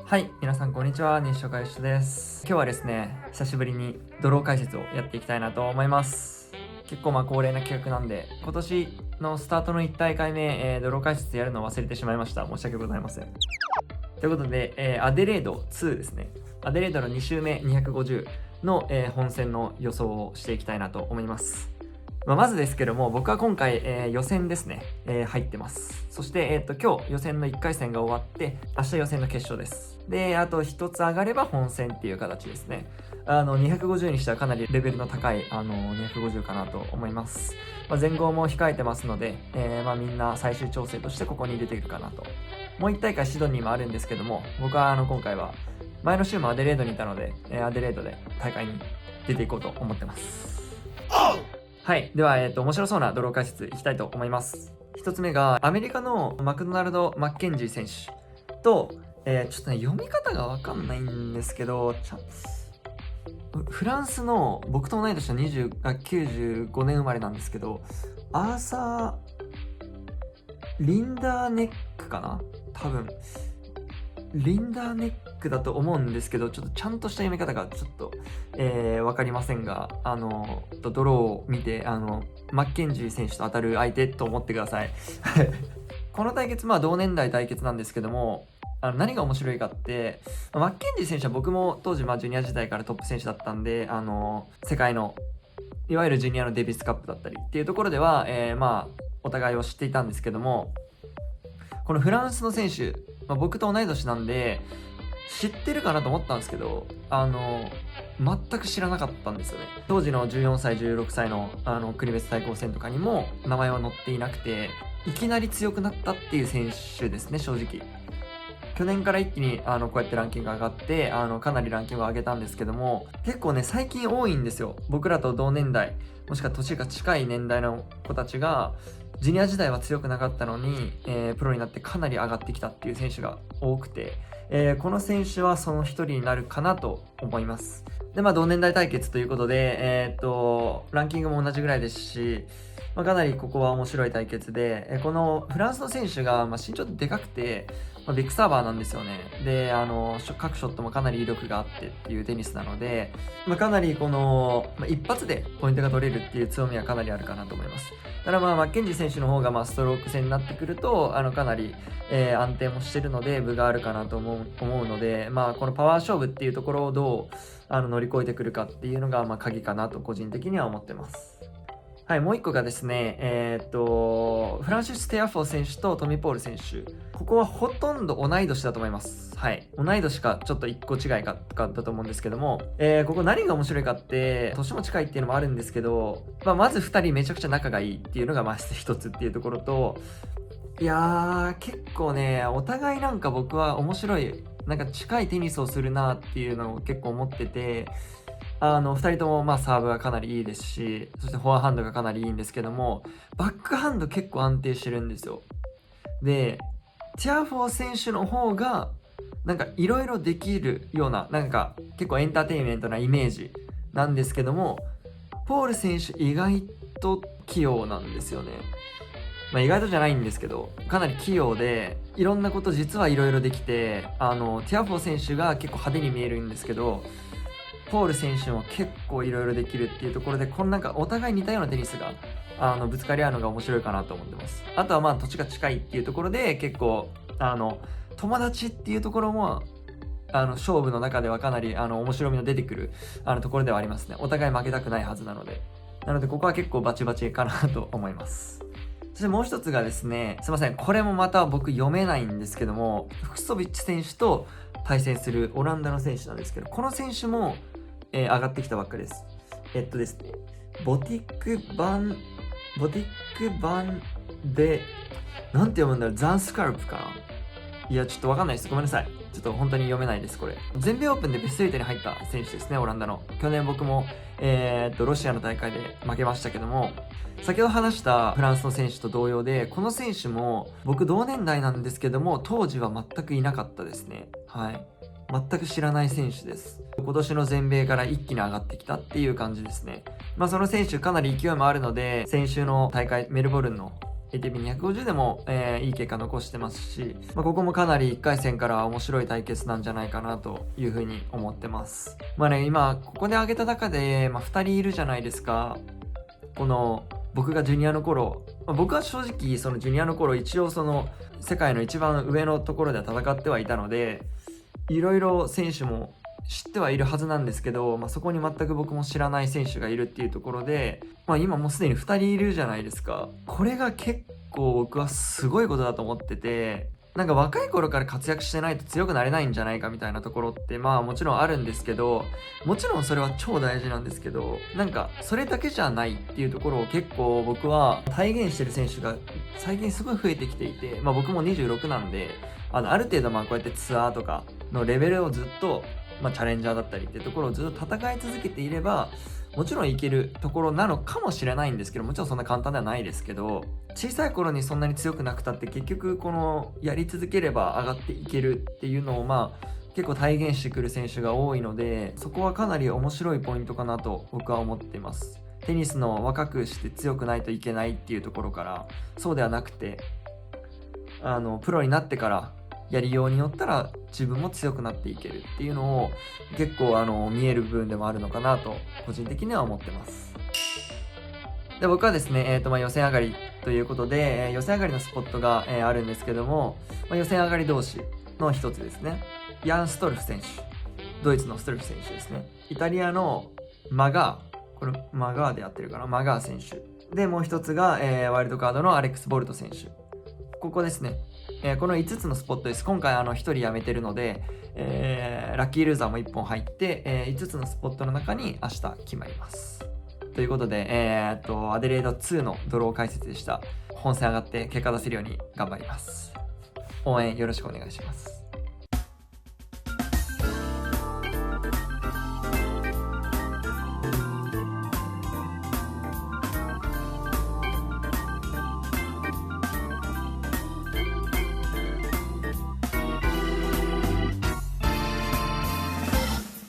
はい、皆さんこんにちは、西岡義人です。今日はですね、久しぶりにドロー解説をやっていきたいなと思います。結構恒例な企画なんで、今年のスタートの1大会目、ドロー解説やるのを忘れてしまいました。申し訳ございません。ということで、アデレード2ですね。アデレードの2周目250の、本戦の予想をしていきたいなと思います。まずですけども、僕は今回、予選ですね、入ってます。そして、今日予選の1回戦が終わって、明日予選の決勝です。で、あと1つ上がれば本戦っていう形ですね。250にしてはかなりレベルの高い、250かなと思います。前後も控えてますので、みんな最終調整としてここに出てくるかなと。もう1大会シドニーもあるんですけども、僕は今回は前の週もアデレードにいたので、アデレードで大会に出ていこうと思ってます。はい。では、面白そうなドロー解説いきたいと思います。一つ目が、アメリカのマクドナルド・マッケンジー選手と、ちょっとね、読み方がわかんないんですけど、フランスの、僕と同い年の95年生まれなんですけど、アーサー・リンダーネックかな多分。リンダーネックだと思うんですけど、ちょっとちゃんとした読み方がちょっと、わかりませんが、ドローを見て、マッケンジー選手と当たる相手と思ってください。この対決、同年代対決なんですけども、何が面白いかって、マッケンジー選手は僕も当時、ジュニア時代からトップ選手だったんで、世界の、いわゆるジュニアのデビスカップだったりっていうところでは、お互いを知っていたんですけども、このフランスの選手、僕と同い年なんで知ってるかなと思ったんですけど、全く知らなかったんですよね。当時の14歳16歳の国別対抗戦とかにも名前は載っていなくて、いきなり強くなったっていう選手ですね、正直。去年から一気にこうやってランキング上がってかなりランキングを上げたんですけども、結構ね最近多いんですよ。僕らと同年代もしくは年が近い年代の子たちがジュニア時代は強くなかったのに、プロになってかなり上がってきたっていう選手が多くて、この選手はその一人になるかなと思います。で同年代対決ということで、ランキングも同じぐらいですし、かなりここは面白い対決で、このフランスの選手が、身長でかくて、ビッグサーバーなんですよね。で、各ショットもかなり威力があってっていうテニスなので、かなりこの、一発でポイントが取れるっていう強みはかなりあるかなと思います。ただマッケンジー選手の方がストローク戦になってくると、かなり、安定もしてるので、分があるかなと思うので、このパワー勝負っていうところをどう乗り越えてくるかっていうのが、鍵かなと個人的には思ってます。はい、もう一個がですね、フランシス・テアフォー選手とトミー・ポール選手。ここはほとんど同い年だと思います。はい。同い年か、ちょっと一個違いかだと思うんですけども、ここ何が面白いかって、年も近いっていうのもあるんですけど、まず二人めちゃくちゃ仲がいいっていうのが一つっていうところと、いやー、結構ね、お互いなんか僕は面白い、なんか近いテニスをするなっていうのを結構思ってて、2人ともサーブがかなりいいですし、そしてフォアハンドがかなりいいんですけども、バックハンド結構安定してるんですよ。で、ティアフォー選手の方が、なんかいろいろできるような、なんか結構エンターテインメントなイメージなんですけども、ポール選手意外と器用なんですよね。意外とじゃないんですけど、かなり器用で、いろんなこと実はいろいろできて、ティアフォー選手が結構派手に見えるんですけど、ポール選手も結構いろいろできるっていうところで、このなんかお互い似たようなテニスがぶつかり合うのが面白いかなと思ってます。あとは土地が近いっていうところで結構友達っていうところも勝負の中ではかなり面白みの出てくるところではありますね。お互い負けたくないはずなので。なのでここは結構バチバチかなと思います。そしてもう一つがですね、すいません、これもまた僕読めないんですけども、フクソビッチ選手と対戦するオランダの選手なんですけど、この選手も上がってきたばっかりです。ですね、ボティックバンで、なんて読むんだろう、ザンスカルプかな。いや、ちょっとわかんないです。ごめんなさい。ちょっと本当に読めないです、これ。全米オープンでベスト8に入った選手ですね、オランダの。去年僕も、ロシアの大会で負けましたけども、先ほど話したフランスの選手と同様で、この選手も僕同年代なんですけども、当時は全くいなかったですね。はい。全く知らない選手です。今年の全米から一気に上がってきたっていう感じですね。その選手かなり勢いもあるので、先週の大会、メルボルンの ATP250 でも、いい結果残してますし、ここもかなり1回戦から面白い対決なんじゃないかなというふうに思ってます。今ここで挙げた中で、2人いるじゃないですか。この僕がジュニアの頃、僕は正直そのジュニアの頃一応その世界の一番上のところでは戦ってはいたので、いろいろ選手も知ってはいるはずなんですけど、そこに全く僕も知らない選手がいるっていうところで、今もうすでに2人いるじゃないですか。これが結構僕はすごいことだと思ってて、若い頃から活躍してないと強くなれないんじゃないかみたいなところってもちろんあるんですけど、もちろんそれは超大事なんですけど、それだけじゃないっていうところを結構僕は体現してる選手が最近すごい増えてきていて、僕も26なんで、ある程度こうやってツアーとかのレベルをずっとチャレンジャーだったりっていうところをずっと戦い続けていれば、もちろんいけるところなのかもしれないんですけど、もちろんそんな簡単ではないですけど、小さい頃にそんなに強くなくたって結局このやり続ければ上がっていけるっていうのを結構体現してくる選手が多いので、そこはかなり面白いポイントかなと僕は思っています。テニスの若くして強くないといけないっていうところから、そうではなくてプロになってからやりようによったら自分も強くなっていけるっていうのを結構見える部分でもあるのかなと個人的には思ってます。で、僕はですね、予選上がりということで、予選上がりのスポットが、あるんですけども、予選上がり同士の一つですね。ヤン・ストルフ選手、ドイツのストルフ選手ですね。イタリアのマガー、これマガーでやってるかな、マガー選手で、もう一つが、ワイルドカードのアレックス・ボルト選手。ここですね。この5つのスポットです。今回1人辞めてるので、ラッキールーザーも1本入って、5つのスポットの中に明日決まります。ということで、アデレード2のドロー解説でした。本戦上がって結果出せるように頑張ります。応援よろしくお願いします。